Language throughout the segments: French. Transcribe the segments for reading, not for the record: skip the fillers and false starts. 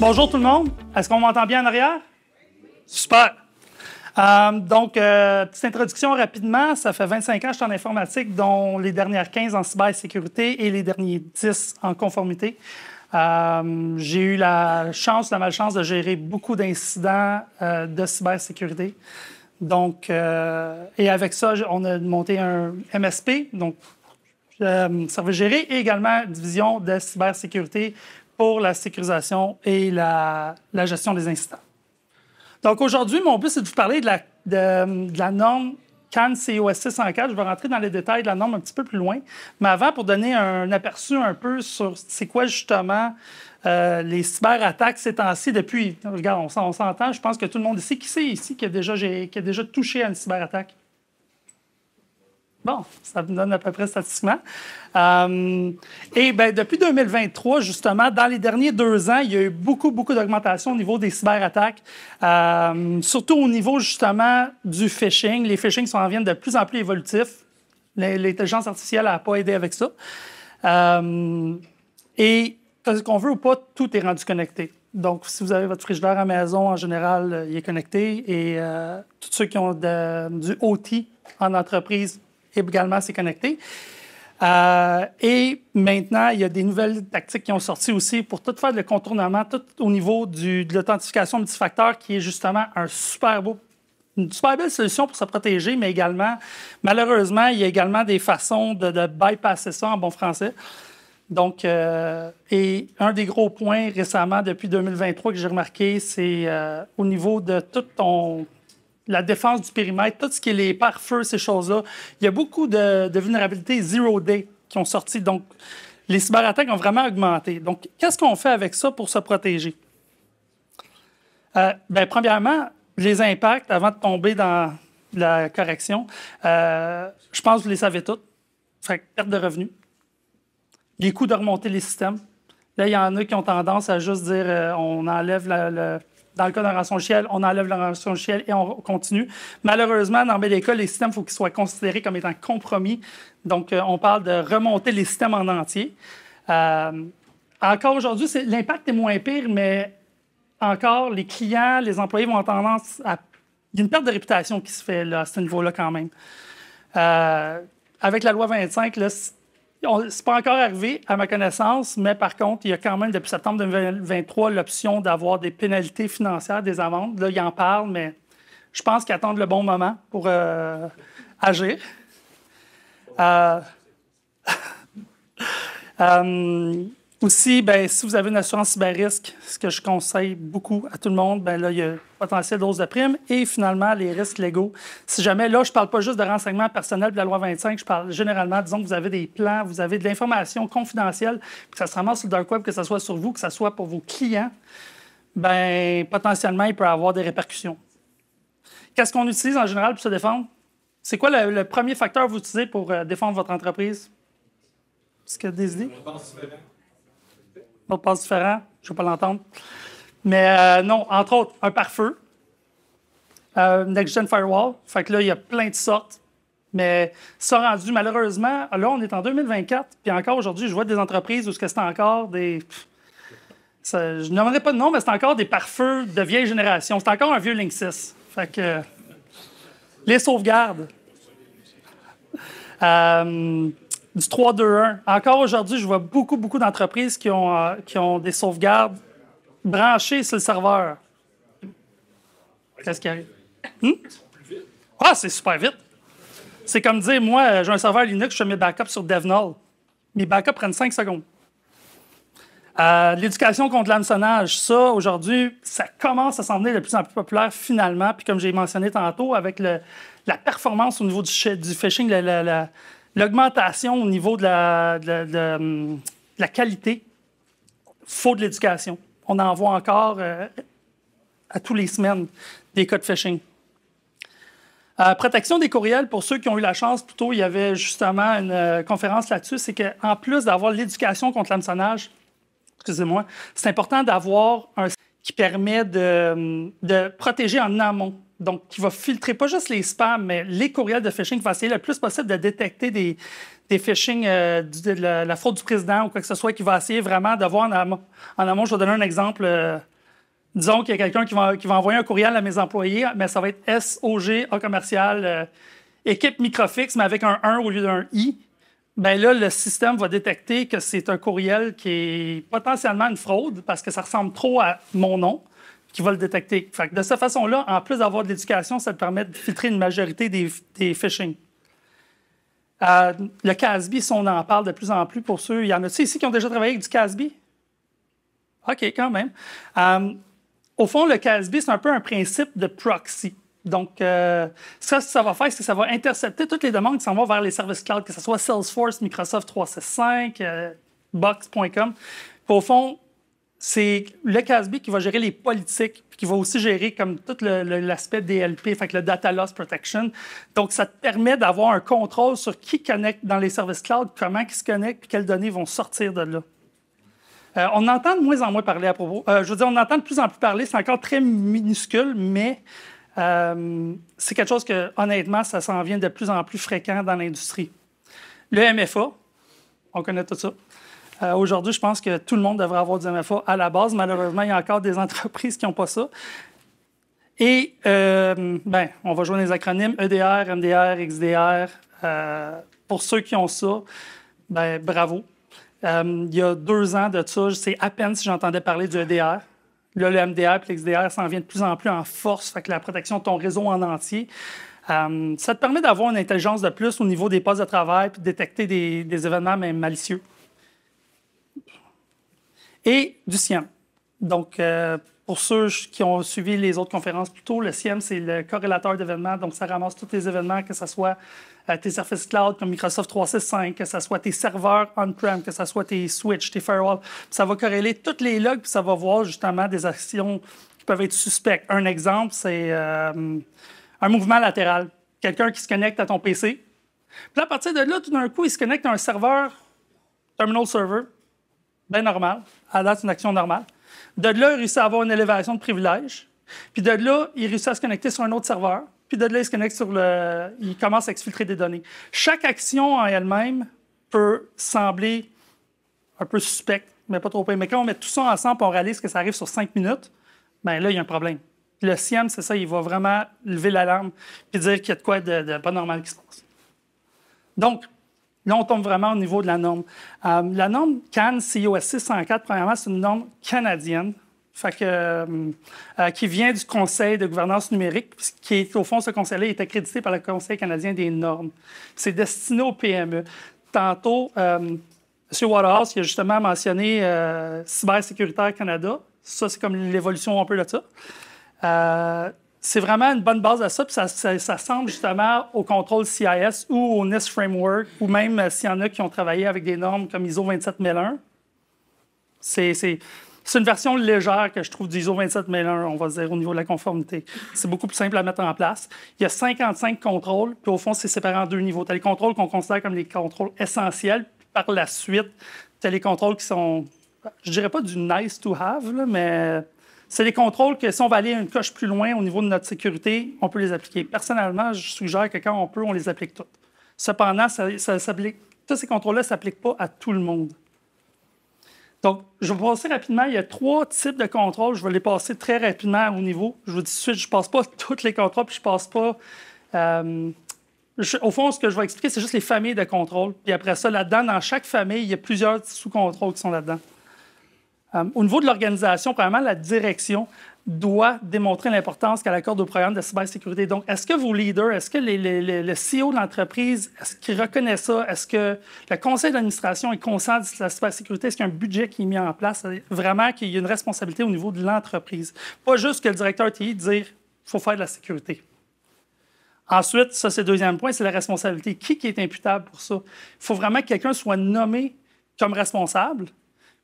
Bonjour tout le monde. Est-ce qu'on m'entend bien en arrière? Super. Petite introduction rapidement. Ça fait 25 ans que je suis en informatique, dont les dernières 15 en cybersécurité et les derniers 10 en conformité. J'ai eu la chance, la malchance de gérer beaucoup d'incidents de cybersécurité. Et avec ça, on a monté un MSP, donc service géré, et également division de cybersécurité pour la sécurisation et la gestion des incidents. Donc aujourd'hui, mon but, c'est de vous parler de la norme CAN COSC 104. Je vais rentrer dans les détails de la norme un petit peu plus loin. Mais avant, pour donner un aperçu un peu sur c'est quoi justement les cyberattaques ces temps-ci depuis... Regarde, on s'entend, je pense que tout le monde ici, qui sait ici qui a déjà touché à une cyberattaque? Bon, ça me donne à peu près statistiquement. Depuis 2023, justement, dans les derniers 2 ans, il y a eu beaucoup d'augmentation au niveau des cyberattaques, surtout au niveau, justement, du phishing. Les phishing s'en viennent de plus en plus évolutifs. L'intelligence artificielle n'a pas aidé avec ça. Et, qu'on veut ou pas, tout est rendu connecté. Donc, si vous avez votre frigidaire à la maison, en général, il est connecté. Et tous ceux qui ont du OT en entreprise, également, c'est connecté. Et maintenant, il y a des nouvelles tactiques qui ont sorti aussi pour tout faire le contournement, tout au niveau de l'authentification multifacteur, qui est justement une super belle solution pour se protéger, mais également, malheureusement, il y a également des façons de bypasser ça en bon français. Donc, et un des gros points récemment, depuis 2023, que j'ai remarqué, c'est au niveau de la défense du périmètre, tout ce qui est les pare-feux, ces choses-là. Il y a beaucoup de vulnérabilités zero day qui ont sorti. Donc, les cyberattaques ont vraiment augmenté. Donc, qu'est-ce qu'on fait avec ça pour se protéger? Premièrement, les impacts, avant de tomber dans la correction, je pense que vous les savez tous. Fait que perte de revenus, les coûts de remonter les systèmes. Là, il y en a qui ont tendance à juste dire on enlève dans le cas d'un rançon-logiciel, on enlève le rançon-logiciel et on continue. Malheureusement, dans les cas, les systèmes, il faut qu'ils soient considérés comme étant compromis. Donc, on parle de remonter les systèmes en entier. Encore aujourd'hui, l'impact est moins pire, mais encore, les clients, les employés vont avoir tendance à... Il y a une perte de réputation qui se fait là, à ce niveau-là quand même. Avec la loi 25, là, c'est pas encore arrivé, à ma connaissance, mais par contre, il y a quand même, depuis septembre 2023, l'option d'avoir des pénalités financières, des amendes. Là, ils en parlent, mais je pense qu'ils attendent le bon moment pour agir. Aussi, si vous avez une assurance cyber-risque, ce que je conseille beaucoup à tout le monde, là, il y a potentiel d'hausse de prime et finalement, les risques légaux. Si jamais, là, je ne parle pas juste de renseignements personnels de la loi 25, je parle généralement, disons que vous avez des plans, vous avez de l'information confidentielle, que ça se ramasse sur le dark web, que ce soit sur vous, que ce soit pour vos clients, potentiellement, il peut y avoir des répercussions. Qu'est-ce qu'on utilise en général pour se défendre? C'est quoi le premier facteur que vous utilisez pour défendre votre entreprise? Est-ce qu'il y a des idées? Autre passe différent, je ne veux pas l'entendre. Mais non, entre autres, un pare-feu, Next-Gen Firewall. Fait que là, il y a plein de sortes. Mais ça rendu, malheureusement, là, on est en 2024, puis encore aujourd'hui, je vois des entreprises où c'est encore des... je ne nommerai pas de nom, mais c'est encore des pare-feux de vieille génération. C'est encore un vieux Linksys. Fait que... les sauvegardes. Du 3-2-1. Encore aujourd'hui, je vois beaucoup d'entreprises qui ont des sauvegardes branchées sur le serveur. Qu'est-ce qui arrive? Ah, c'est super vite. C'est comme dire, moi, j'ai un serveur Linux, je fais mes backups sur DevNull. Mes backups prennent 5 secondes. L'éducation contre l'hameçonnage, ça, aujourd'hui, ça commence à s'en venir de plus en plus populaire finalement. Puis comme j'ai mentionné tantôt, avec la performance au niveau du phishing, l'augmentation au niveau de la qualité, il faut de l'éducation. On en voit encore à tous les semaines des cas de phishing. Protection des courriels, pour ceux qui ont eu la chance, plutôt, il y avait justement une conférence là-dessus, c'est qu'en plus d'avoir l'éducation contre l'hameçonnage, excusez-moi, c'est important d'avoir un qui permet de protéger en amont. Donc, qui va filtrer pas juste les spams, mais les courriels de phishing, qui va essayer le plus possible de détecter des phishing, de la fraude du président ou quoi que ce soit, qui va essayer vraiment de voir en amont. Je vais donner un exemple Disons qu'il y a quelqu'un qui va envoyer un courriel à mes employés, mais ça va être SOG, A commercial, équipe microfix, mais avec un 1 au lieu d'un I. Bien là, le système va détecter que c'est un courriel qui est potentiellement une fraude parce que ça ressemble trop à mon nom, qui va le détecter. Fait que de cette façon-là, en plus d'avoir de l'éducation, ça te permet de filtrer une majorité des phishing. Le CASB, si on en parle de plus en plus pour ceux, il y en a-tu ici qui ont déjà travaillé avec du CASB? OK, quand même. Au fond, le CASB, c'est un peu un principe de proxy. Donc, ce que ça va faire, c'est que ça va intercepter toutes les demandes qui s'en vont vers les services cloud, que ce soit Salesforce, Microsoft 365, Box.com. Au fond, c'est le CASB qui va gérer les politiques, puis qui va aussi gérer comme tout l'aspect DLP, fait que le Data Loss Protection. Donc, ça te permet d'avoir un contrôle sur qui connecte dans les services cloud, comment ils se connectent, puis quelles données vont sortir de là. On entend de moins en moins parler à propos. Je veux dire, on entend de plus en plus parler, c'est encore très minuscule, mais c'est quelque chose que, honnêtement, ça s'en vient de plus en plus fréquent dans l'industrie. Le MFA, on connaît tout ça. Aujourd'hui, je pense que tout le monde devrait avoir du MFA à la base. Malheureusement, il y a encore des entreprises qui n'ont pas ça. Et, on va jouer les acronymes EDR, MDR, XDR. Pour ceux qui ont ça, bravo. Il y a 2 ans de ça, c'est à peine si j'entendais parler du EDR. Là, le MDR et l'XDR s'en vient de plus en plus en force, fait que la protection de ton réseau en entier. Ça te permet d'avoir une intelligence de plus au niveau des postes de travail puis de détecter des événements même malicieux. Et du SIEM. Donc, pour ceux qui ont suivi les autres conférences plus tôt, le SIEM, c'est le corrélateur d'événements. Donc, ça ramasse tous les événements, que ce soit tes services cloud comme Microsoft 365, que ce soit tes serveurs on-prem, que ce soit tes switches, tes firewalls. Ça va corréler tous les logs, puis ça va voir justement des actions qui peuvent être suspectes. Un exemple, c'est un mouvement latéral. Quelqu'un qui se connecte à ton PC. Puis là, à partir de là, tout d'un coup, il se connecte à un serveur, terminal server, bien normal, à date, c'est une action normale. De là, il réussit à avoir une élévation de privilèges. Puis de là, il réussit à se connecter sur un autre serveur. Puis de là, il se connecte il commence à exfiltrer des données. Chaque action en elle-même peut sembler un peu suspecte, mais pas trop. Mais quand on met tout ça ensemble et on réalise que ça arrive sur 5 minutes, bien là, il y a un problème. Le SIEM, c'est ça, il va vraiment lever l'alarme et dire qu'il y a de quoi de pas normal qui se passe. Donc, là, on tombe vraiment au niveau de la norme. La norme CAN CIOSC 604, premièrement, c'est une norme canadienne, fait que, qui vient du Conseil de gouvernance numérique, qui est, au fond, ce conseil-là est accrédité par le Conseil canadien des normes. C'est destiné aux PME. Tantôt, M. Waterhouse, il a justement mentionné Cybersécuritaire Canada. Ça, c'est comme l'évolution un peu de ça. C'est vraiment une bonne base à ça, puis ça semble justement au contrôle CIS ou au NIST Framework, ou même s'il y en a qui ont travaillé avec des normes comme ISO 27001. C'est une version légère que je trouve d'ISO 27001, on va dire, au niveau de la conformité. C'est beaucoup plus simple à mettre en place. Il y a 55 contrôles, puis au fond, c'est séparé en 2 niveaux. Tu as les contrôles qu'on considère comme les contrôles essentiels, puis par la suite, tu as les contrôles qui sont, je dirais pas du nice to have, là, mais c'est des contrôles que si on va aller une coche plus loin au niveau de notre sécurité, on peut les appliquer. Personnellement, je suggère que quand on peut, on les applique toutes. Cependant, tous ces contrôles-là ne s'appliquent pas à tout le monde. Donc, je vais passer rapidement. Il y a 3 types de contrôles. Je vais les passer très rapidement au niveau. Je vous dis tout de suite, je ne passe pas tous les contrôles, puis je ne passe pas... au fond, ce que je vais expliquer, c'est juste les familles de contrôles. Puis après ça, là-dedans, dans chaque famille, il y a plusieurs sous-contrôles qui sont là-dedans. Au niveau de l'organisation, premièrement, la direction doit démontrer l'importance qu'elle accorde au programme de cybersécurité. Donc, est-ce que vos leaders, est-ce que le CEO de l'entreprise, est-ce qu'il reconnaît ça? Est-ce que le conseil d'administration est conscient de la cybersécurité? Est-ce qu'il y a un budget qui est mis en place? Vraiment qu'il y a une responsabilité au niveau de l'entreprise. Pas juste que le directeur TI dire qu'il faut faire de la sécurité. Ensuite, ça, c'est le deuxième point, c'est la responsabilité. Qui est imputable pour ça? Il faut vraiment que quelqu'un soit nommé comme responsable.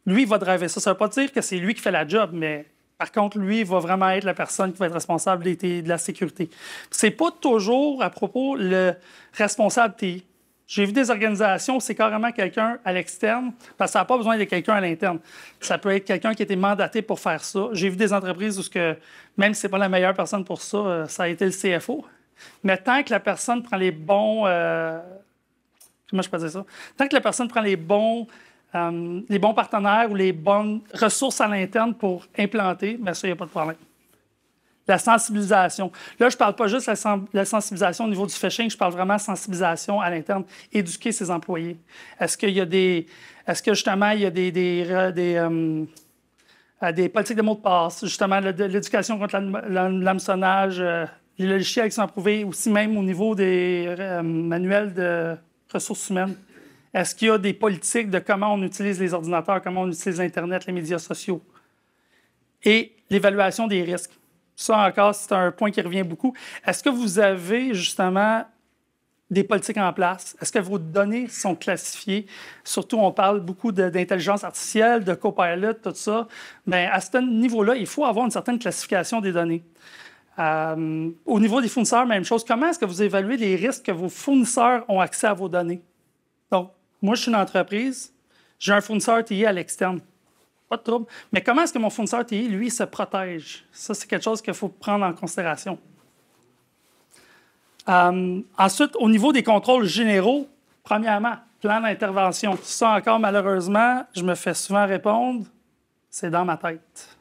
Lui, il va driver ça. Ça ne veut pas dire que c'est lui qui fait la job, mais par contre, lui, il va vraiment être la personne qui va être responsable de la sécurité. Ce n'est pas toujours, à propos, le responsable TI. J'ai vu des organisations où c'est carrément quelqu'un à l'externe, parce que ça n'a pas besoin de quelqu'un à l'interne. Ça peut être quelqu'un qui a été mandaté pour faire ça. J'ai vu des entreprises où, même si ce n'est pas la meilleure personne pour ça, ça a été le CFO. Mais tant que la personne prend les bons... comment je peux dire ça? Tant que la personne prend les bons les bons partenaires ou les bonnes ressources à l'interne pour implanter, bien ça, il n'y a pas de problème. La sensibilisation. Là, je ne parle pas juste de la sensibilisation au niveau du phishing, je parle vraiment de sensibilisation à l'interne, éduquer ses employés. Est-ce qu'il y a est-ce que justement, il y a des politiques de mots de passe, justement, l'éducation contre l'hameçonnage, les logiciels qui sont approuvés, aussi même au niveau des manuels de ressources humaines. Est-ce qu'il y a des politiques de comment on utilise les ordinateurs, comment on utilise Internet, les médias sociaux? Et l'évaluation des risques. Ça encore, c'est un point qui revient beaucoup. Est-ce que vous avez justement des politiques en place? Est-ce que vos données sont classifiées? Surtout, on parle beaucoup d'intelligence artificielle, de copilot, tout ça. Bien, à ce niveau-là, il faut avoir une certaine classification des données. Au niveau des fournisseurs, même chose. Comment est-ce que vous évaluez les risques que vos fournisseurs ont accès à vos données? Donc, moi, je suis une entreprise, j'ai un fournisseur TI à l'externe. Pas de trouble. Mais comment est-ce que mon fournisseur TI, lui, se protège? Ça, c'est quelque chose qu'il faut prendre en considération. Ensuite, au niveau des contrôles généraux, premièrement, plan d'intervention. Ça encore, malheureusement, je me fais souvent répondre, c'est dans ma tête.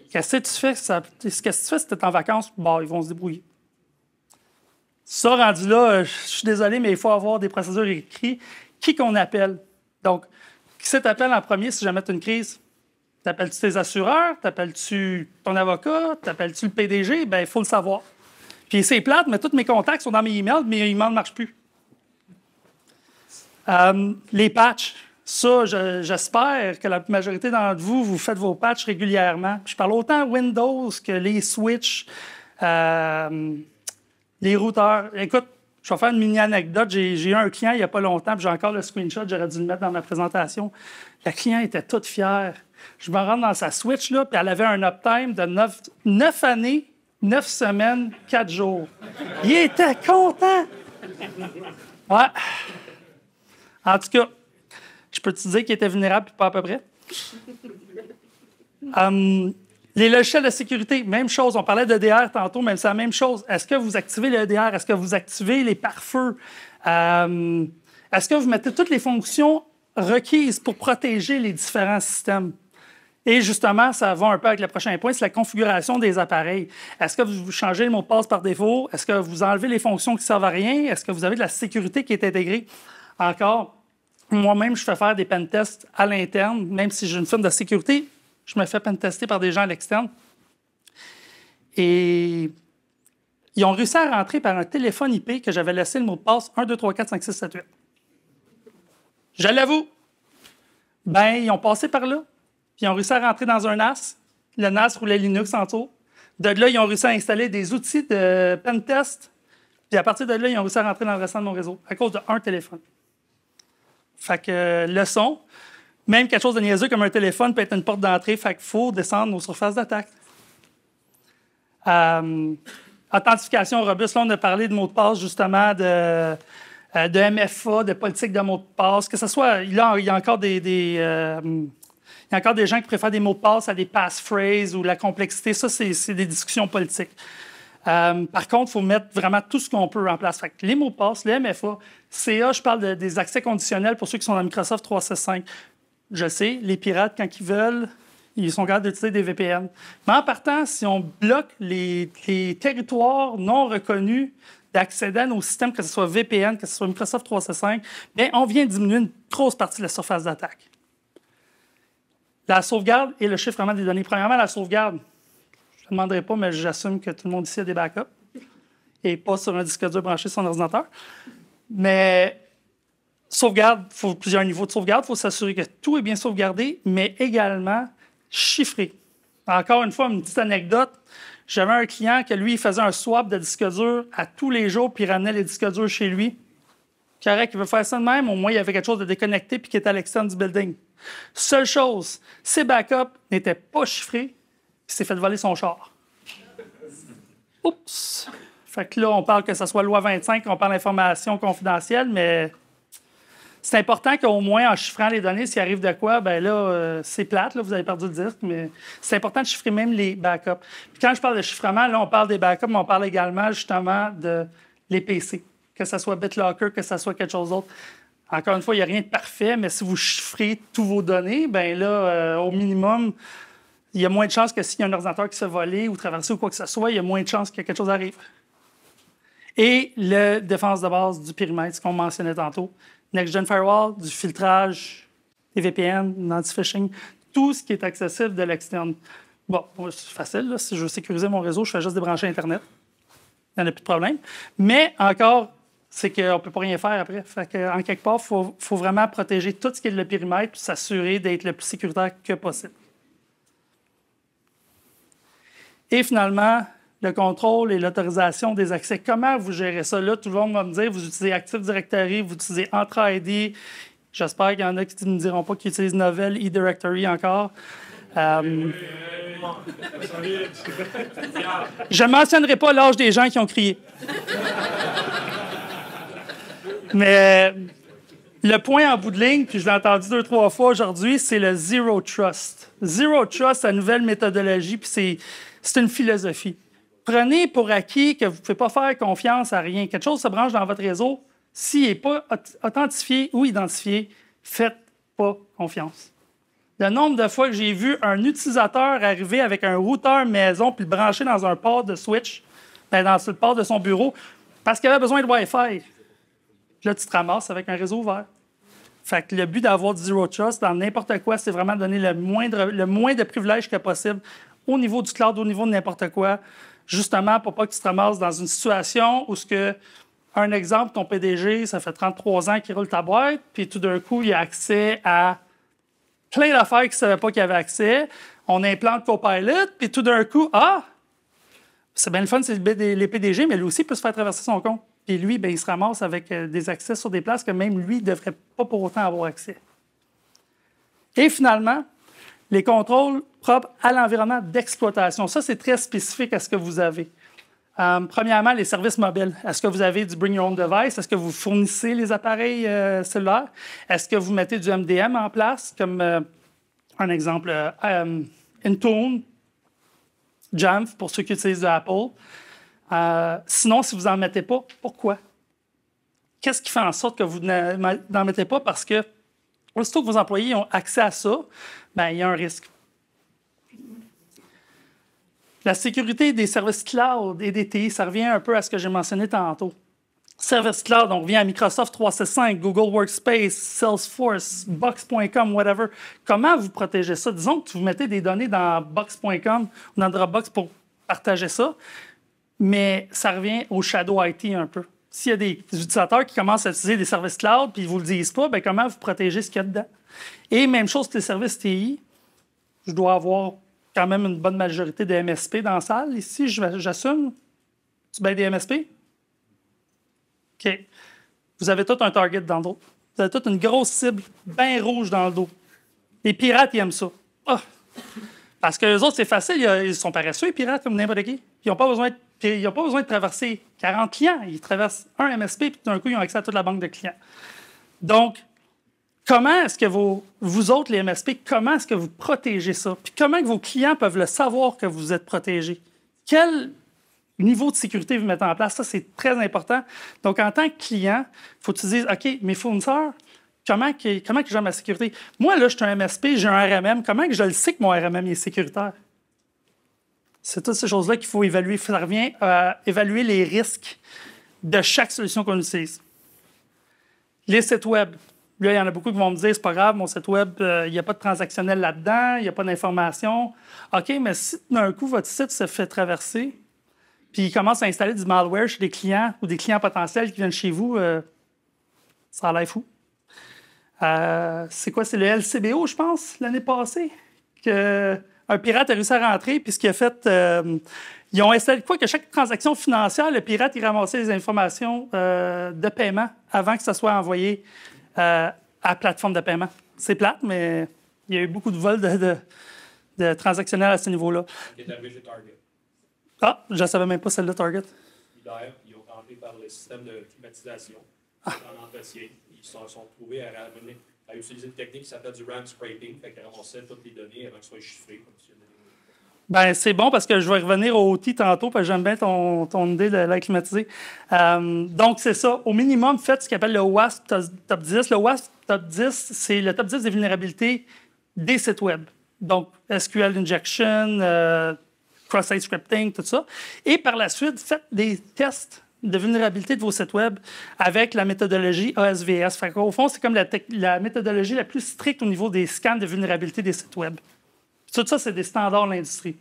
Qu'est-ce que tu fais? Qu'est-ce que tu fais si tu es en vacances? Bon, ils vont se débrouiller. Ça, rendu là, je suis désolé, mais il faut avoir des procédures écrites. Qui qu'on appelle? Donc, qui t'appelle en premier si jamais tu as une crise? T'appelles-tu tes assureurs? T'appelles-tu ton avocat? T'appelles-tu le PDG? Bien, il faut le savoir. Puis c'est plate, mais tous mes contacts sont dans mes emails, mais mes emails ne marchent plus. Les patchs. Ça, j'espère que la majorité d'entre vous, vous faites vos patchs régulièrement. Je parle autant Windows que les switches, les routeurs. Écoute, je vais faire une mini-anecdote. J'ai eu un client il n'y a pas longtemps, puis j'ai encore le screenshot, j'aurais dû le mettre dans ma présentation. La cliente était toute fière. Je me rends dans sa switch, là, puis elle avait un uptime de 9 années, 9 semaines, 4 jours. Il était content! Ouais. En tout cas, je peux te dire qu'il était vulnérable, puis pas à peu près. Les logiciels de sécurité, même chose. On parlait d'EDR tantôt, mais c'est la même chose. Est-ce que vous activez l'EDR? Est-ce que vous activez les pare-feux? Est-ce que vous mettez toutes les fonctions requises pour protéger les différents systèmes? Et justement, ça va un peu avec le prochain point, c'est la configuration des appareils. Est-ce que vous changez le mot de passe par défaut? Est-ce que vous enlevez les fonctions qui ne servent à rien? Est-ce que vous avez de la sécurité qui est intégrée? Encore, moi-même, je fais faire des pentests à l'interne, même si j'ai une firme de sécurité, je me fais pentester par des gens à l'externe. Et ils ont réussi à rentrer par un téléphone IP que j'avais laissé le mot de passe 1, 2, 3, 4, 5, 6, 7, 8. Je l'avoue. Bien, ils ont passé par là, puis ils ont réussi à rentrer dans un NAS. Le NAS roulait Linux en dessous. De là, ils ont réussi à installer des outils de pentest. Puis à partir de là, ils ont réussi à rentrer dans le restant de mon réseau à cause d'un téléphone. Fait que leçon, même quelque chose de niaiseux comme un téléphone peut être une porte d'entrée, fait qu'il faut descendre nos surfaces d'attaque. Authentification robuste, là, on a parlé de mots de passe, justement, de MFA, de politique de mots de passe, que ce soit, il y a encore il y a encore des gens qui préfèrent des mots de passe à des passphrases ou la complexité. Ça, c'est des discussions politiques. Par contre, il faut mettre vraiment tout ce qu'on peut en place. Fait que les mots de passe, les MFA, CA, je parle des accès conditionnels pour ceux qui sont dans Microsoft 365. Je sais, les pirates, quand ils veulent, ils sont capables d'utiliser des VPN. Mais en partant, si on bloque les territoires non reconnus d'accéder à nos systèmes, que ce soit VPN, que ce soit Microsoft 365, bien, on vient diminuer une grosse partie de la surface d'attaque. La sauvegarde et le chiffrement des données. Premièrement, la sauvegarde. Je ne demanderai pas, mais j'assume que tout le monde ici a des backups et pas sur un disque dur branché sur son ordinateur. Mais sauvegarde, il faut plusieurs niveaux de sauvegarde. Il faut s'assurer que tout est bien sauvegardé, mais également chiffré. Encore une fois, une petite anecdote. J'avais un client que lui, il faisait un swap de disque dur à tous les jours, puis il ramenait les disques durs chez lui. Correct, il veut faire ça de même, au moins il y avait quelque chose de déconnecté puis qui était à l'externe du building. Seule chose, ses backups n'étaient pas chiffrés, puis il s'est fait voler son char. Oups! Fait que là, on parle que ce soit loi 25, on parle d'information confidentielle, mais c'est important qu'au moins en chiffrant les données, s'il arrive de quoi, ben là, c'est plate, là, vous avez perdu le disque, mais c'est important de chiffrer même les backups. Puis quand je parle de chiffrement, là, on parle des backups, mais on parle également justement de les PC, que ce soit BitLocker, que ce soit quelque chose d'autre. Encore une fois, il n'y a rien de parfait, mais si vous chiffrez tous vos données, ben là, au minimum, il y a moins de chances que s'il y a un ordinateur qui se fait voler ou traverser ou quoi que ce soit, il y a moins de chances que quelque chose arrive. Et la défense de base du périmètre, ce qu'on mentionnait tantôt. Next-Gen Firewall, du filtrage, des VPN, l'anti-phishing, tout ce qui est accessible de l'externe. Bon, c'est facile, là. Si je veux sécuriser mon réseau, je fais juste débrancher Internet. Il n'y en a plus de problème. Mais encore, c'est qu'on ne peut pas rien faire après. Fait qu'en quelque part, il faut vraiment protéger tout ce qui est le périmètre et s'assurer d'être le plus sécuritaire que possible. Et finalement, le contrôle et l'autorisation des accès. Comment vous gérez ça? Là, tout le monde va me dire, vous utilisez Active Directory, vous utilisez Entra ID. J'espère qu'il y en a qui ne me diront pas qu'ils utilisent Novell eDirectory encore. Je ne mentionnerai pas l'âge des gens qui ont crié. Mais le point en bout de ligne, puis je l'ai entendu 2-3 fois aujourd'hui, c'est le Zero Trust. Zero Trust, c'est la nouvelle méthodologie, puis c'est une philosophie. Prenez pour acquis que vous ne pouvez pas faire confiance à rien. Quelque chose se branche dans votre réseau, s'il n'est pas authentifié ou identifié, faites pas confiance. Le nombre de fois que j'ai vu un utilisateur arriver avec un routeur maison puis le brancher dans un port de switch, dans le port de son bureau, parce qu'il avait besoin de Wi-Fi. Là, tu te ramasses avec un réseau ouvert. Fait que le but d'avoir du Zero Trust dans n'importe quoi, c'est vraiment de donner le moins de privilèges que possible au niveau du cloud, au niveau de n'importe quoi, justement pour pas que tu te ramasses dans une situation où un exemple, ton PDG, ça fait 33 ans qu'il roule ta boîte, puis tout d'un coup, il a accès à plein d'affaires qu'il ne savait pas qu'il avait accès. On implante Copilot, puis tout d'un coup, c'est bien le fun, c'est les PDG, mais lui aussi peut se faire traverser son compte. Puis lui, il se ramasse avec des accès sur des places que même lui ne devrait pas pour autant avoir accès. Et finalement, les contrôles propres à l'environnement d'exploitation. Ça, c'est très spécifique à ce que vous avez. Premièrement, les services mobiles. Est-ce que vous avez du Bring Your Own Device? Est-ce que vous fournissez les appareils cellulaires? Est-ce que vous mettez du MDM en place, comme un exemple, Intune, Jamf, pour ceux qui utilisent de Apple? Sinon, si vous n'en mettez pas, pourquoi? Qu'est-ce qui fait en sorte que vous n'en mettez pas? Parce que, aussitôt que vos employés ont accès à ça, il y a un risque. La sécurité des services cloud et des TI, ça revient un peu à ce que j'ai mentionné tantôt. Service cloud, on revient à Microsoft 365, Google Workspace, Salesforce, Box.com, whatever. Comment vous protégez ça? Disons que vous mettez des données dans Box.com ou dans Dropbox pour partager ça, mais ça revient au shadow IT un peu. S'il y a des utilisateurs qui commencent à utiliser des services cloud et ils ne vous le disent pas, comment vous protégez ce qu'il y a dedans? Et même chose que les services TI, je dois avoir quand même une bonne majorité de MSP dans la salle. Ici, j'assume. Tu bien des MSP? OK. Vous avez tout un target dans le dos. Vous avez toute une grosse cible bien rouge dans le dos. Les pirates, ils aiment ça. Parce que les autres, c'est facile. Ils sont paresseux, les pirates, comme n'importe qui. Ils n'ont pas besoin de traverser 40 clients. Ils traversent un MSP, puis d'un coup, ils ont accès à toute la banque de clients. Donc, comment est-ce que vous autres, les MSP, comment est-ce que vous protégez ça? Puis comment que vos clients peuvent le savoir que vous êtes protégés? Quel niveau de sécurité vous mettez en place? Ça, c'est très important. Donc, en tant que client, il faut que tu dises, OK, mes fournisseurs, comment que je gère ma sécurité? Moi, là, je suis un MSP, j'ai un RMM. Comment que je le sais que mon RMM est sécuritaire? C'est toutes ces choses-là qu'il faut évaluer. Ça revient à évaluer les risques de chaque solution qu'on utilise. Les sites web. Là, il y en a beaucoup qui vont me dire, c'est pas grave, mon site web, il n'y a pas de transactionnel là-dedans, il n'y a pas d'information. OK, mais si d'un coup, votre site se fait traverser, puis il commence à installer du malware chez des clients ou des clients potentiels qui viennent chez vous, ça a l'air fou. C'est quoi? C'est le LCBO, je pense, l'année passée, qu'un pirate a réussi à rentrer, puis ce qu'il a fait, ils ont installé quoi? Que chaque transaction financière, le pirate, il ramassait les informations de paiement avant que ça soit envoyé à la plateforme de paiement. C'est plate, mais il y a eu beaucoup de vols de transactionnels à ce niveau-là. Il est arrivé chez Target. Je ne savais même pas celle-là, Target. Hier, ils ont rentré par le système de climatisation, en entretien. Ils se sont trouvés à utiliser une technique qui s'appelle du RAM scraping, fait qu'ils ramassaient toutes les données avant qu'elles soient chiffrées. Ben, c'est bon parce que je vais revenir au OT tantôt, parce que j'aime bien ton idée de l'air climatisé. Donc, c'est ça. Au minimum, faites ce qu'on appelle le WASP Top 10. Le WASP Top 10, c'est le top 10 des vulnérabilités des sites Web. Donc, SQL injection, cross-site scripting, tout ça. Et par la suite, faites des tests de vulnérabilité de vos sites Web avec la méthodologie ASVS. Fait qu'au fond, c'est comme la méthodologie la plus stricte au niveau des scans de vulnérabilité des sites Web. Tout ça, c'est des standards de l'industrie.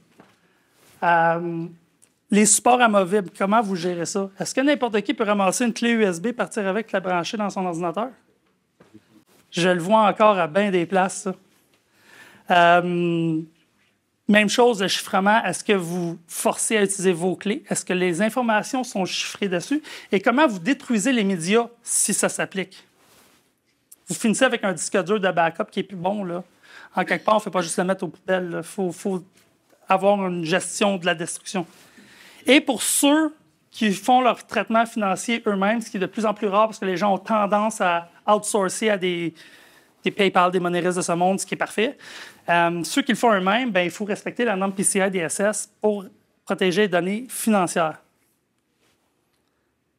Les supports amovibles, comment vous gérez ça? Est-ce que n'importe qui peut ramasser une clé USB, partir avec, la brancher dans son ordinateur? Je le vois encore à bien des places, ça. Même chose, le chiffrement. Est-ce que vous forcez à utiliser vos clés? Est-ce que les informations sont chiffrées dessus? Et comment vous détruisez les médias si ça s'applique? Vous finissez avec un disque dur de backup qui est plus bon, là. En quelque part, on ne fait pas juste le mettre aux poubelles. Il faut avoir une gestion de la destruction. Et pour ceux qui font leur traitement financier eux-mêmes, ce qui est de plus en plus rare parce que les gens ont tendance à outsourcer à des PayPal, des Moneris de ce monde, ce qui est parfait. Ceux qui le font eux-mêmes, il faut respecter la norme PCI DSS pour protéger les données financières.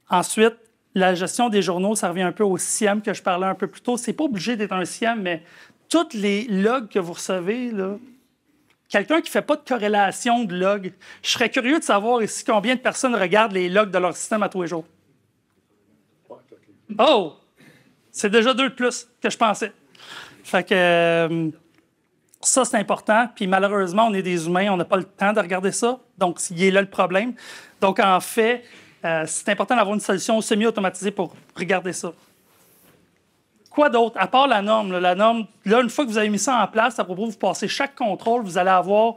Ensuite, la gestion des journaux, ça revient un peu au SIEM que je parlais un peu plus tôt. Ce n'est pas obligé d'être un SIEM, mais tous les logs que vous recevez, là, quelqu'un qui ne fait pas de corrélation de logs, je serais curieux de savoir ici combien de personnes regardent les logs de leur système à tous les jours. Oh! C'est déjà 2 de plus que je pensais. Fait que ça, c'est important. Puis malheureusement, on est des humains, on n'a pas le temps de regarder ça. Donc, il est là le problème. Donc, en fait, c'est important d'avoir une solution semi-automatisée pour regarder ça. Quoi d'autre? À part la norme. La norme, là, une fois que vous avez mis ça en place, à propos, vous passez chaque contrôle, vous allez avoir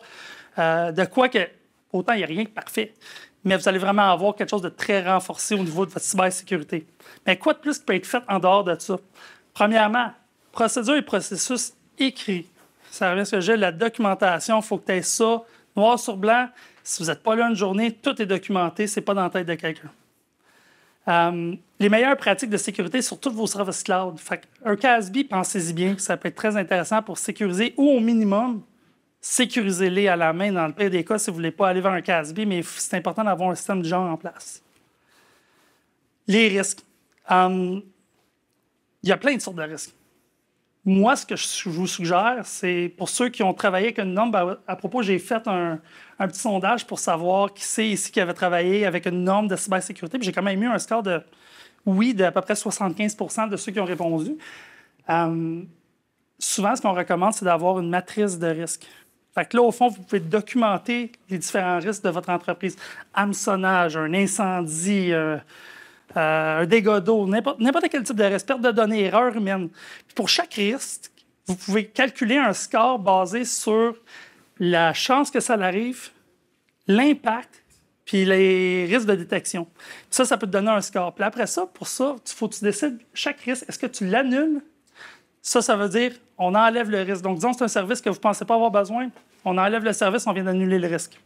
de quoi que... Autant, il n'y a rien de parfait, mais vous allez vraiment avoir quelque chose de très renforcé au niveau de votre cybersécurité. Mais quoi de plus qui peut être fait en dehors de ça? Premièrement, procédure et processus écrits. Ça revient à ce que j'ai, la documentation, il faut que tu aies ça noir sur blanc. Si vous n'êtes pas là une journée, tout est documenté, ce n'est pas dans la tête de quelqu'un. Les meilleures pratiques de sécurité sur tous vos services cloud. Un CASB, pensez-y bien, ça peut être très intéressant pour sécuriser ou au minimum, sécurisez-les à la main dans le pire des cas si vous ne voulez pas aller vers un CASB, mais c'est important d'avoir un système du genre en place. Les risques. Il y a plein de sortes de risques. Moi, ce que je vous suggère, c'est pour ceux qui ont travaillé avec une norme, à propos, j'ai fait un petit sondage pour savoir qui c'est ici qui avait travaillé avec une norme de cybersécurité. Puis j'ai quand même eu un score de oui d'à peu près 75 % de ceux qui ont répondu. Souvent, ce qu'on recommande, c'est d'avoir une matrice de risques. Fait que là, au fond, vous pouvez documenter les différents risques de votre entreprise. Hameçonnage, un incendie, un dégât d'eau, n'importe quel type de risque, perte de données, erreur humaine. Puis pour chaque risque, vous pouvez calculer un score basé sur la chance que ça arrive, l'impact, puis les risques de détection. Puis ça peut te donner un score. Puis après ça, pour ça, il faut que tu décides chaque risque, est-ce que tu l'annules? Ça veut dire on enlève le risque. Donc, disons que c'est un service que vous ne pensez pas avoir besoin, on enlève le service, on vient d'annuler le risque.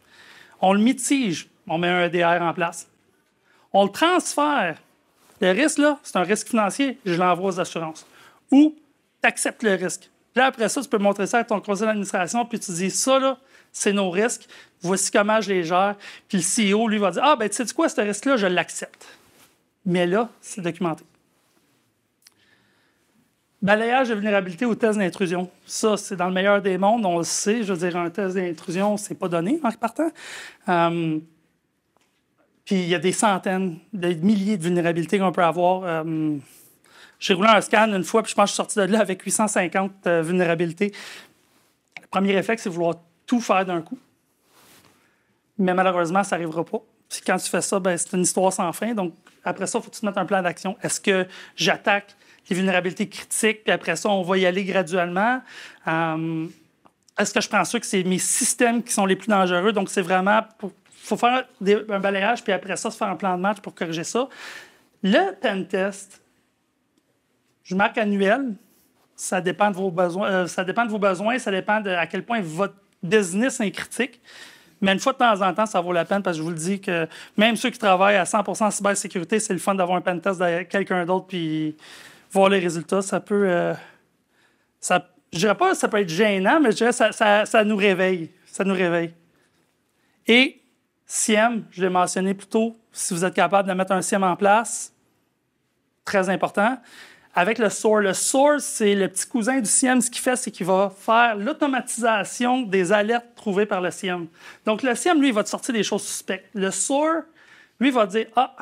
On le mitige, on met un EDR en place. On le transfère. Le risque, là, c'est un risque financier, je l'envoie aux assurances. Ou tu acceptes le risque. Là, après ça, tu peux montrer ça à ton conseil d'administration, puis tu dis, ça, là, c'est nos risques, voici comment je les gère. Puis le CEO, lui, va dire, ah, ben, tu sais quoi, ce risque-là, je l'accepte. Mais là, c'est documenté. Balayage de vulnérabilité ou test d'intrusion. Ça, c'est dans le meilleur des mondes, on le sait. Je veux dire, un test d'intrusion, c'est pas donné en repartant. Puis il y a des centaines, des milliers de vulnérabilités qu'on peut avoir. J'ai roulé un scan une fois, puis je pense que je suis sorti de là avec 850 vulnérabilités. Le premier réflexe, c'est vouloir tout faire d'un coup. Mais malheureusement, ça n'arrivera pas. Puis quand tu fais ça, c'est une histoire sans fin. Donc, après ça, il faut que tu te mettes un plan d'action. Est-ce que j'attaque les vulnérabilités critiques, puis après ça, on va y aller graduellement? Est-ce que je prends ça que c'est mes systèmes qui sont les plus dangereux? Donc, c'est vraiment... Il faut faire un balayage, puis après ça, se faire un plan de match pour corriger ça. Le pen test, je marque annuel. Ça dépend de vos besoins. Ça dépend de à quel point votre business est critique. Mais une fois de temps en temps, ça vaut la peine parce que je vous le dis que même ceux qui travaillent à 100% en cybersécurité, c'est le fun d'avoir un pen test de quelqu'un d'autre puis voir les résultats. Ça peut... je dirais pas que ça peut être gênant, mais je dirais que ça nous réveille. Ça nous réveille. Et SIEM, je l'ai mentionné plus tôt, si vous êtes capable de mettre un SIEM en place, très important. Avec le SOAR, c'est le petit cousin du SIEM. Ce qu'il fait, c'est qu'il va faire l'automatisation des alertes trouvées par le SIEM. Donc, le SIEM, lui, il va te sortir des choses suspectes. Le SOAR, lui, va dire « Ah,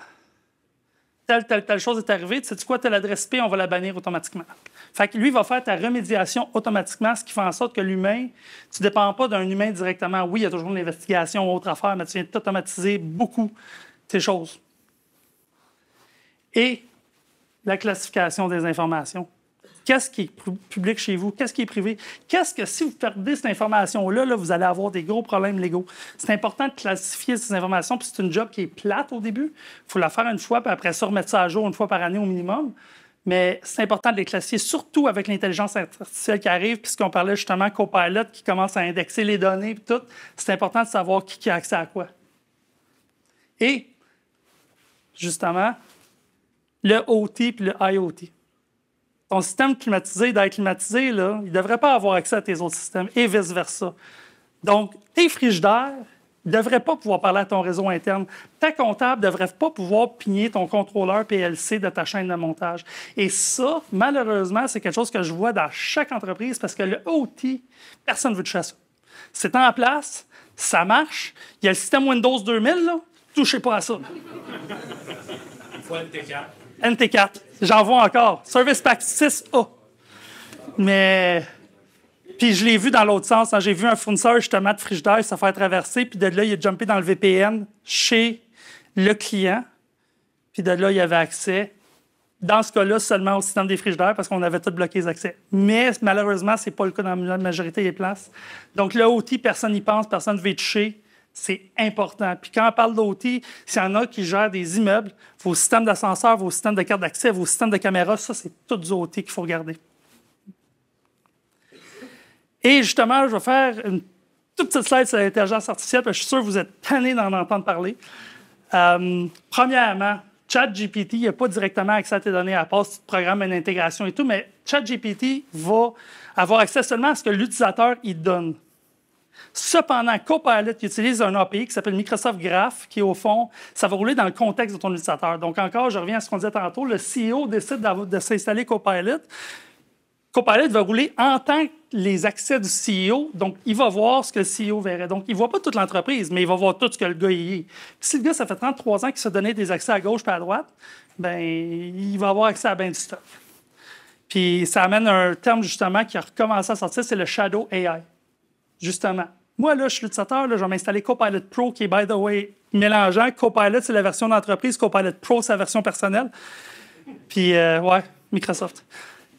telle chose est arrivée. Tu sais quoi, telle adresse IP, on va la bannir automatiquement. » Fait que lui, il va faire ta remédiation automatiquement, ce qui fait en sorte que l'humain, tu ne dépends pas d'un humain directement. Oui, il y a toujours une investigation ou autre affaire, mais tu viens d'automatiser beaucoup tes choses. Et la classification des informations. Qu'est-ce qui est public chez vous? Qu'est-ce qui est privé? Qu'est-ce que, si vous perdez cette information-là, là, vous allez avoir des gros problèmes légaux. C'est important de classifier ces informations, puis c'est une job qui est plate au début. Il faut la faire une fois, puis après ça, remettre ça à jour une fois par année au minimum. Mais c'est important de les classifier, surtout avec l'intelligence artificielle qui arrive, puisqu'on parlait justement Copilot qui commence à indexer les données et tout. C'est important de savoir qui a accès à quoi. Et, justement, le OT et le IoT. Ton système climatisé, d'air climatisé, là, il ne devrait pas avoir accès à tes autres systèmes et vice-versa. Donc, tes frigidaires ne devraient pas pouvoir parler à ton réseau interne. Ta comptable ne devrait pas pouvoir pigner ton contrôleur PLC de ta chaîne de montage. Et ça, malheureusement, c'est quelque chose que je vois dans chaque entreprise parce que le OT, personne ne veut toucher à ça. C'est en place, ça marche. Il y a le système Windows 2000, là, touchez pas à ça. Il faut NT4. NT4, j'en vois encore. Service Pack 6A. Mais, puis je l'ai vu dans l'autre sens. Hein. J'ai vu un fournisseur justement de frigidaire se faire traverser, puis de là, il a jumpé dans le VPN chez le client. Puis de là, il avait accès, dans ce cas-là, seulement au système des frigidaires parce qu'on avait tout bloqué les accès. Mais malheureusement, ce n'est pas le cas dans la majorité des places. Donc, le OT, personne n'y pense, personne ne veut y toucher. C'est important. Puis quand on parle d'OT, s'il y en a qui gèrent des immeubles, vos systèmes d'ascenseur, vos systèmes de carte d'accès, vos systèmes de caméras, ça, c'est tout du OT qu'il faut regarder. Et justement, je vais faire une toute petite slide sur l'intelligence artificielle, parce que je suis sûr que vous êtes tannés d'en entendre parler. Premièrement, ChatGPT, il n'y a pas directement accès à tes données à part si tu programmes une intégration et tout, mais ChatGPT va avoir accès seulement à ce que l'utilisateur y donne. Cependant, Copilot utilise un API qui s'appelle Microsoft Graph, qui, au fond, ça va rouler dans le contexte de ton utilisateur. Donc, encore, je reviens à ce qu'on disait tantôt, le CEO décide de s'installer Copilot. Copilot va rouler en tant que les accès du CEO. Donc, il va voir ce que le CEO verrait. Donc, il ne voit pas toute l'entreprise, mais il va voir tout ce que le gars y est. Puis, si le gars, ça fait 33 ans qu'il se donnait des accès à gauche et à droite, bien, il va avoir accès à bien du stuff. Puis, ça amène un terme, justement, qui a recommencé à sortir, c'est le Shadow AI. Justement. Moi, là, je suis l'utilisateur, là, je vais m'installer Copilot Pro, qui est, by the way, mélangeant. Copilot, c'est la version d'entreprise. Copilot Pro, c'est la version personnelle. Puis, ouais, Microsoft.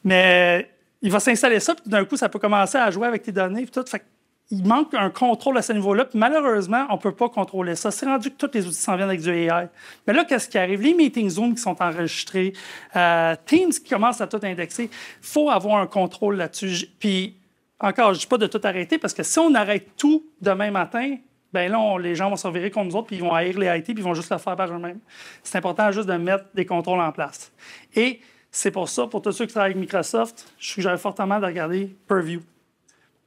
Mais il va s'installer ça, puis d'un coup, ça peut commencer à jouer avec tes données, puis tout. Fait qu'il manque un contrôle à ce niveau-là. Puis malheureusement, on ne peut pas contrôler ça. C'est rendu que tous les outils s'en viennent avec du AI. Mais là, qu'est-ce qui arrive? Les meeting Zoom qui sont enregistrés, Teams qui commencent à tout indexer, il faut avoir un contrôle là-dessus. Puis, encore, je ne dis pas de tout arrêter, parce que si on arrête tout demain matin, bien là, les gens vont se revirer contre nous autres, puis ils vont haïr les IT, puis ils vont juste le faire par eux-mêmes. C'est important juste de mettre des contrôles en place. Et c'est pour ça, pour tous ceux qui travaillent avec Microsoft, je suggère fortement de regarder Purview.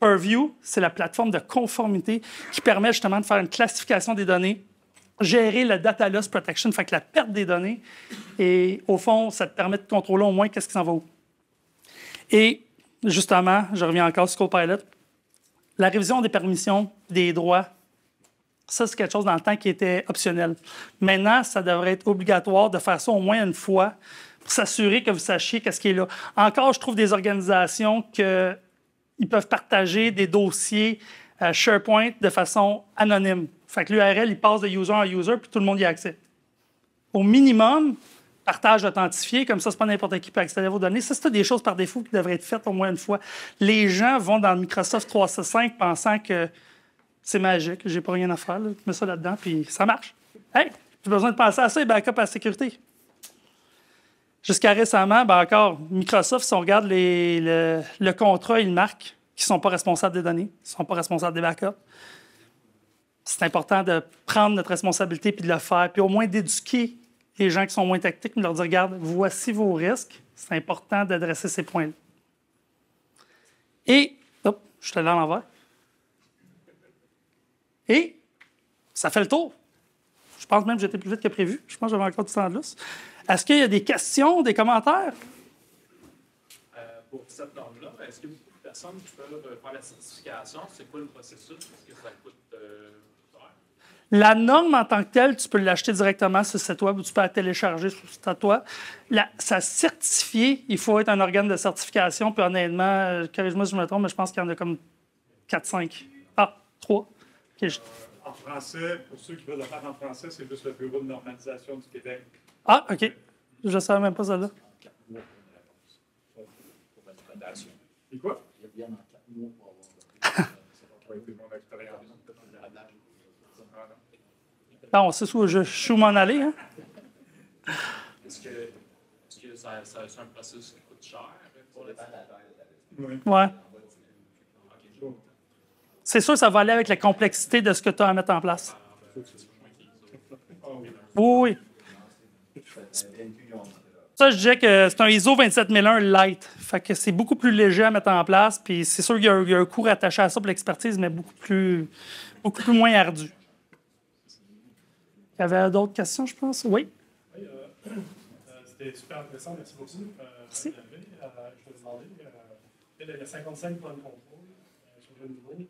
Purview, c'est la plateforme de conformité qui permet justement de faire une classification des données, gérer le data loss protection, fait que la perte des données, et au fond, ça te permet de contrôler au moins qu'est-ce qui s'en va où. Et justement, je reviens encore sur Copilot, la révision des permissions, des droits, ça, c'est quelque chose dans le temps qui était optionnel. Maintenant, ça devrait être obligatoire de faire ça au moins une fois pour s'assurer que vous sachiez qu'est-ce qui est là. Encore, je trouve des organisations qu'ils peuvent partager des dossiers SharePoint de façon anonyme. Fait que l'URL, il passe de user en user, puis tout le monde y a accès. Au minimum, partage authentifié, comme ça, c'est pas n'importe qui peut accéder à vos données. Ça, c'est des choses par défaut qui devraient être faites au moins une fois. Les gens vont dans le Microsoft 365 pensant que c'est magique, j'ai pas rien à faire, là. Je mets ça là-dedans, puis ça marche. Hey, j'ai besoin de penser à ça et backup à la sécurité. Jusqu'à récemment, ben encore, Microsoft, si on regarde le contrat, ils marquent qu'ils ne sont pas responsables des données, ils ne sont pas responsables des backups. C'est important de prendre notre responsabilité puis de le faire, puis au moins d'éduquer les gens qui sont moins tactiques, de leur dire, regarde, voici vos risques. C'est important d'adresser ces points-là. Et, hop, je suis allé à l'envers. Et Ça fait le tour. Je pense même que j'étais plus vite que prévu. Je pense que j'avais encore du temps de lousse. Est-ce qu'il y a des questions, des commentaires? Pour cette norme-là, est-ce qu'il y a beaucoup de personnes qui peuvent faire la certification? C'est quoi le processus? Est-ce que ça coûte cher? La norme en tant que telle, tu peux l'acheter directement sur le site web ou tu peux la télécharger sur le site web. Ça certifié, il faut être un organe de certification. Puis honnêtement, corrige-moi si je me trompe, mais je pense qu'il y en a comme 4-5. Ah, 3. Okay, En français, pour ceux qui veulent le faire en français, c'est juste le Bureau de normalisation du Québec. Ah, OK. Je ne savais même pas ça là. Et quoi? Il y a bien en 4 mois pour avoir. Ça n'a pas été mon expérience. Ah, on sait où je suis où m'en aller, hein? Est-ce que c'est un processus qui coûte cher pour les Oui. Ouais. C'est sûr, ça va aller avec la complexité de ce que tu as à mettre en place. Oui, oui. Ça, je dirais que c'est un ISO 27001 light. Fait que c'est beaucoup plus léger à mettre en place. Puis c'est sûr qu'il y a un coût rattaché à ça pour l'expertise, mais beaucoup plus moins ardu. Il y avait d'autres questions, je pense? Oui. Oui, c'était super intéressant, merci beaucoup. Merci. Je vais vous demander, il y a 55 points de contrôle sur le niveau.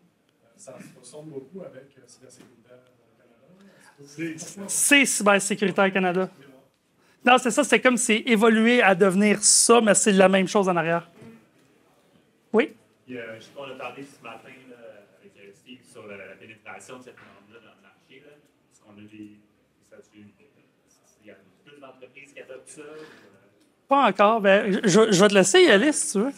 Ça se ressemble beaucoup avec Cybersécuritaire Canada. C'est Cybersécuritaire Canada. Non, c'est ça, c'est comme c'est évolué à devenir ça, mais c'est la même chose en arrière. Oui? Je sais qu'on a parlé ce matin là, avec Steve sur la pénétration de cette norme-là dans le marché. Là. Est-ce qu'on a il y a plus d'entreprises qui adoptent ça? Pas encore. Ben, je vais te laisser y aller si tu veux.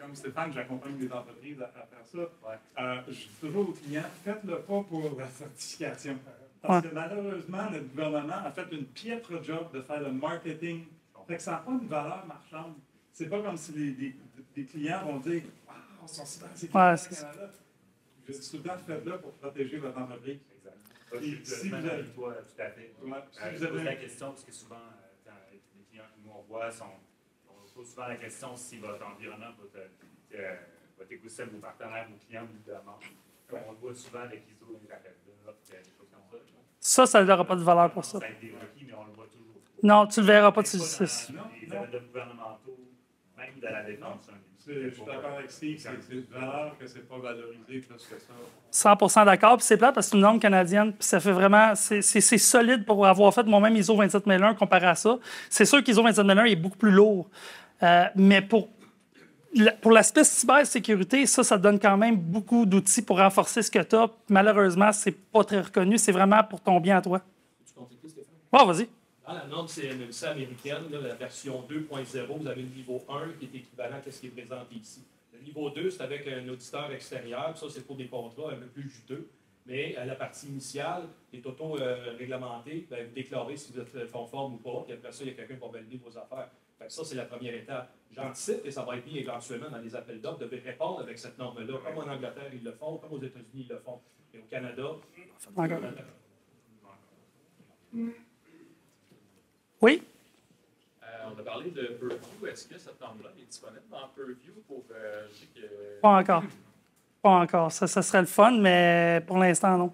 Comme Stéphane, j'accompagne des entreprises à faire ça. Je dis toujours aux clients, faites-le pas pour la certification. Parce que malheureusement, notre gouvernement a fait une piètre job de faire le marketing. Fait que ça n'a pas une valeur marchande. C'est pas comme si les clients vont dire « Wow, on s'en cybersécuritaire au Canada ». Je dis tout le temps, faites-le pour protéger votre entreprise. Exact. Si vous avez toi, tout à fait. Ouais, Je pose la question parce que souvent, les clients que nous on voit, on pose souvent la question si votre environnement, votre écosystème, vos partenaires, vos clients vous le demandent. On le voit souvent avec l'ISO, les appels d'offres, des choses comme ça. Ça n'aura pas de valeur pour ça. Ça a été requis, mais on le voit toujours. Non, tu le verras pas. Les appels gouvernementaux, même de la défense. Je suis d'accord avec Steve, c'est une valeur que c'est pas valorisé plus que ça. 100% d'accord. Puis c'est plate parce que c'est une norme canadienne. Puis ça fait vraiment. C'est solide pour avoir fait moi-même ISO 27001 comparé à ça. C'est sûr qu'ISO 27001 est beaucoup plus lourd. Mais pour l'aspect cybersécurité, ça donne quand même beaucoup d'outils pour renforcer ce que tu as. Malheureusement, c'est pas très reconnu. C'est vraiment pour ton bien à toi. Tu continues, Stéphane? Oh, vas-y. Dans la norme CNMC américaine, là, la version 2.0, vous avez le niveau 1 qui est équivalent à ce qui est présenté ici. Le niveau 2, c'est avec un auditeur extérieur. Ça, c'est pour des contrats un peu plus juteux. Mais la partie initiale est auto-réglementée. Vous déclarez si vous êtes conforme ou pas. Puis après ça, il y a quelqu'un pour valider vos affaires. Fait que ça, c'est la première étape. J'anticipe que ça va être mis éventuellement dans les appels d'offres de répondre avec cette norme-là. Comme en Angleterre, ils le font. Comme aux États-Unis, ils le font. Et au Canada, Encore. Oui? on a parlé de Purview. Est-ce que cette norme-là est disponible dans Purview pour... Pas encore. Pas encore. Ça serait le fun, mais pour l'instant, non.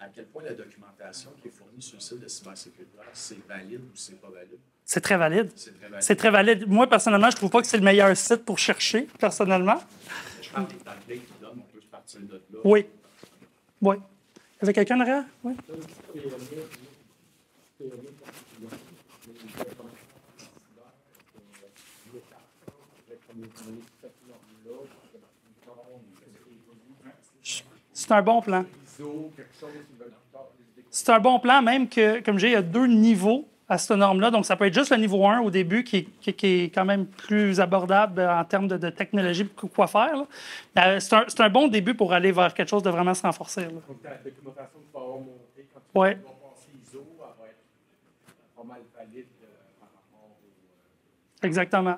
À quel point la documentation qui est fournie sur le site de cybersécurité, c'est valide ou c'est pas valide? C'est très valide. C'est très valide. C'est très valide. Moi, personnellement, je trouve pas que c'est le meilleur site pour chercher, personnellement. Je parle des templates qu'ils donnent, on peut se partir de là. Oui. Oui. Il y avait quelqu'un derrière? Oui. C'est un bon plan. C'est un bon plan, même que, comme je dis, il y a 2 niveaux à cette norme-là. Donc, ça peut être juste le niveau 1 au début, qui est quand même plus abordable en termes de technologie, quoi faire. C'est un bon début pour aller vers quelque chose de vraiment se renforcer. Là. Donc, la documentation va avoir monté quand Ouais. tu vas passer ISO, elle va être pas mal valide par rapport au... Exactement.